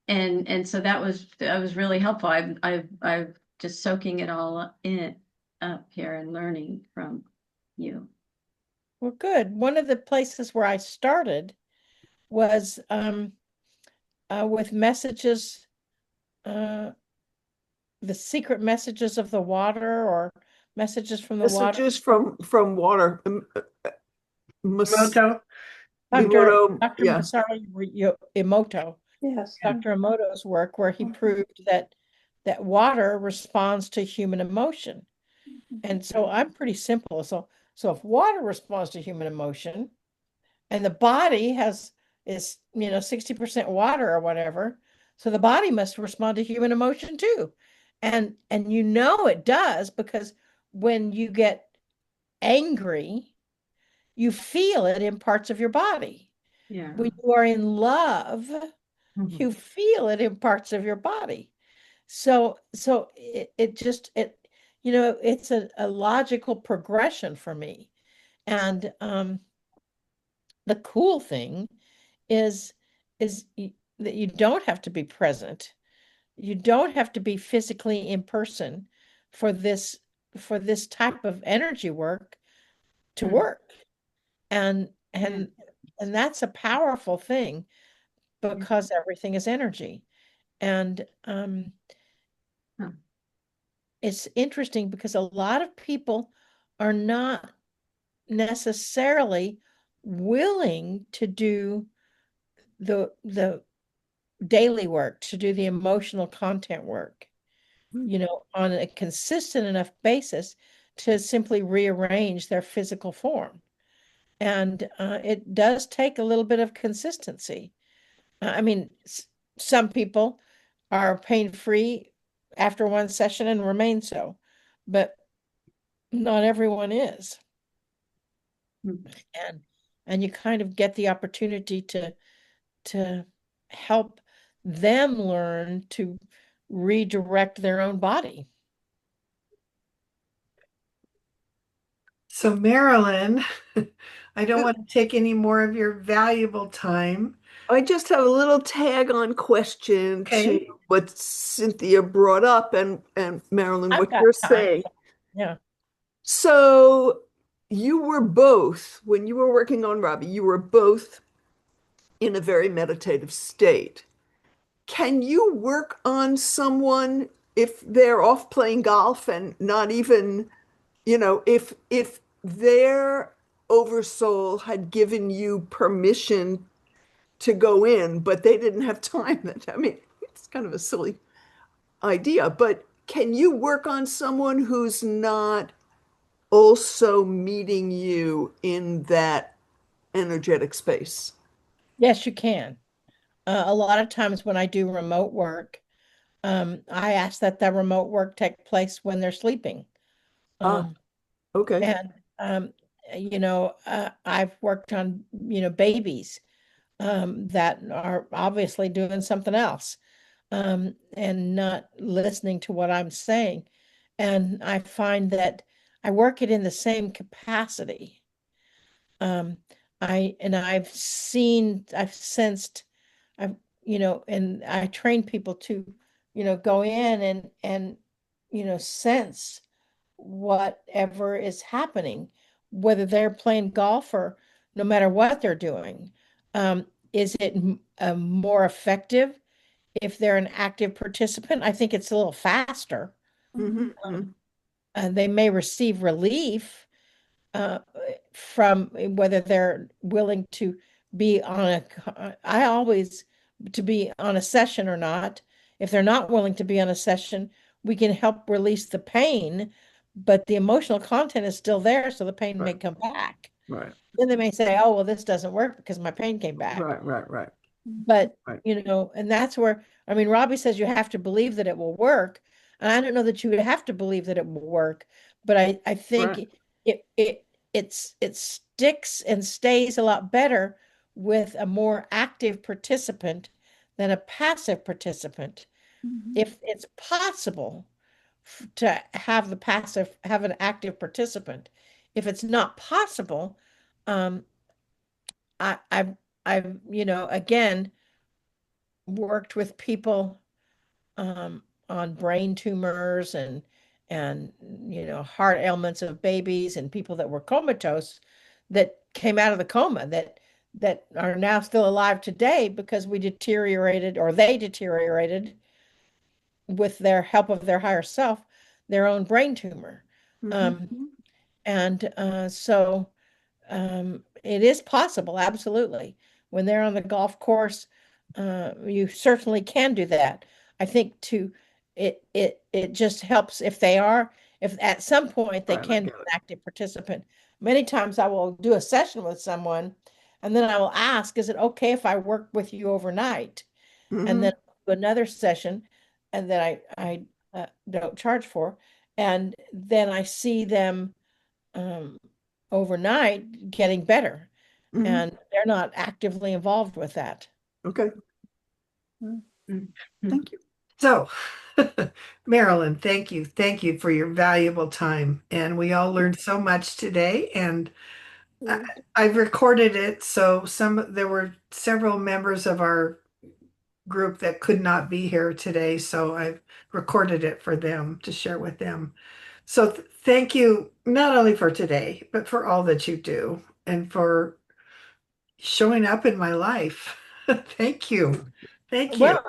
and so that was really helpful. I've just soaking it all in up here and learning from you. well, good. One of the places where I started was with messages, uh, the secret messages of the water or messages from the water. Messages from water. Moto. Dr. Yeah. Masaru Emoto, Yes. Dr. Emoto's work, where he proved that water responds to human emotion. And so I'm pretty simple. So if water responds to human emotion and the body is 60% water or whatever, so the body must respond to human emotion too. And it does because when you get angry, you feel it in parts of your body. Yeah. When you are in love, you feel it in parts of your body. So it's a logical progression for me. And the cool thing is that you don't have to be present. You don't have to be physically in person for this type of energy work to work. And that's a powerful thing because everything is energy. And it's interesting because a lot of people are not necessarily willing to do the daily work, to do the emotional content work, on a consistent enough basis to simply rearrange their physical form. And it does take a little bit of consistency. I mean, some people are pain-free after one session and remain so, but not everyone is. And you kind of get the opportunity to help them learn to redirect their own body. So, Marilyn, I don't want to take any more of your valuable time. I just have a little tag on question Okay. to what Cynthia brought up and Marilyn, I've what got you're time. saying. Yeah. So you were both, when you were working on Robbie, you were both in a very meditative state. can you work on someone if they're off playing golf and not even, if their oversoul had given you permission to go in, but they didn't have time? I mean, it's kind of a silly idea, but can you work on someone who's not also meeting you in that energetic space? Yes, you can. A lot of times when I do remote work, I ask that the remote work take place when they're sleeping. Ah, Um, okay. and I've worked on, babies that are obviously doing something else, and not listening to what I'm saying. And I find that I work it in the same capacity. Um, I've sensed, I've, and I train people to, go in and, sense whatever is happening, whether they're playing golf or no matter what they're doing. Is it more effective if they're an active participant? I think it's a little faster. Mm-hmm. And they may receive relief uh, from whether they're willing to be on I always, to be on a session or not. If they're not willing to be on a session, we can help release the pain, but the emotional content is still there, so the pain may Right. come back. Right. Then they may say, oh, well, this doesn't work because my pain came back. Right. But, Right. and that's where, I mean, Robbie says you have to believe that it will work. And I don't know that you would have to believe that it will work, but I think Right. it sticks and stays a lot better with a more active participant than a passive participant. If it's possible to have an active participant. If it's not possible, um, I've, again, worked with people on brain tumors and heart ailments of babies and people that were comatose that came out of the coma that are now still alive today because we deteriorated, or they deteriorated with their help of their higher self, their own brain tumor. Um, Mm-hmm. so it is possible, absolutely. When they're on the golf course, you certainly can do that. I think it just helps if they are, if at some point they Right, I can be get an it. active participant. Many times I will do a session with someone, and then I will ask, is it okay if I work with you overnight? And Mm-hmm. then do another session, and then I don't charge for, and then I see them um, overnight getting better, Mm-hmm. and they're not actively involved with that. Okay. Mhm. Thank you. So, Marilyn, thank you. Thank you for your valuable time. And we all learned so much today. And I, I've recorded it. So there were several members of our group that could not be here today. So I've recorded it for them to share with them. So thank you, not only for today, but for all that you do and for showing up in my life. Thank you. Thank you. Well,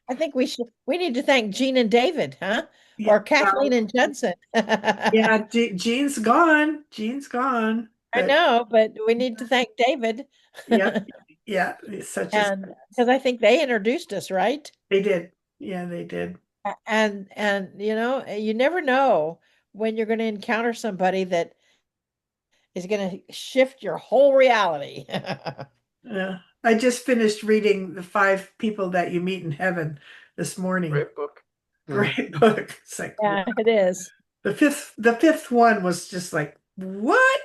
I think we need to thank Jean and David, huh? Yeah, Or Kathleen and Judson. yeah, Jean's gone. Jean's gone. I But know, but we need to thank David. yeah, yeah, it's such a And because I think they introduced us, right? they did. Yeah, they did. And you never know when you're going to encounter somebody that is going to shift your whole reality. I just finished reading The Five People That You Meet in Heaven this morning. Great book. Yeah. Great book. It's like Yeah, it is. the fifth one was just like, what?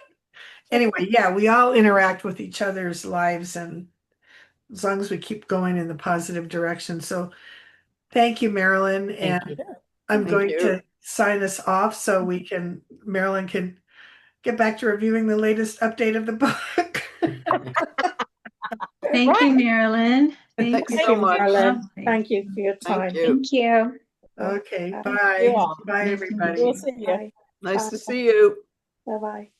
Anyway, yeah, we all interact with each other's lives, and as long as we keep going in the positive direction. So thank you, Marilyn. And Thank you. I'm Thank going you. to sign us off so Marilyn can get back to reviewing the latest update of the book. Thank you, Right. Marilyn. Thanks Thank Thank so you, you. much. Marilyn. Lovely. Thank you for your Thank time. you. Thank you. Okay, Bye. You bye. all. Bye, Nice to meet everybody. you. Bye. Nice Bye. to see you. Bye-bye.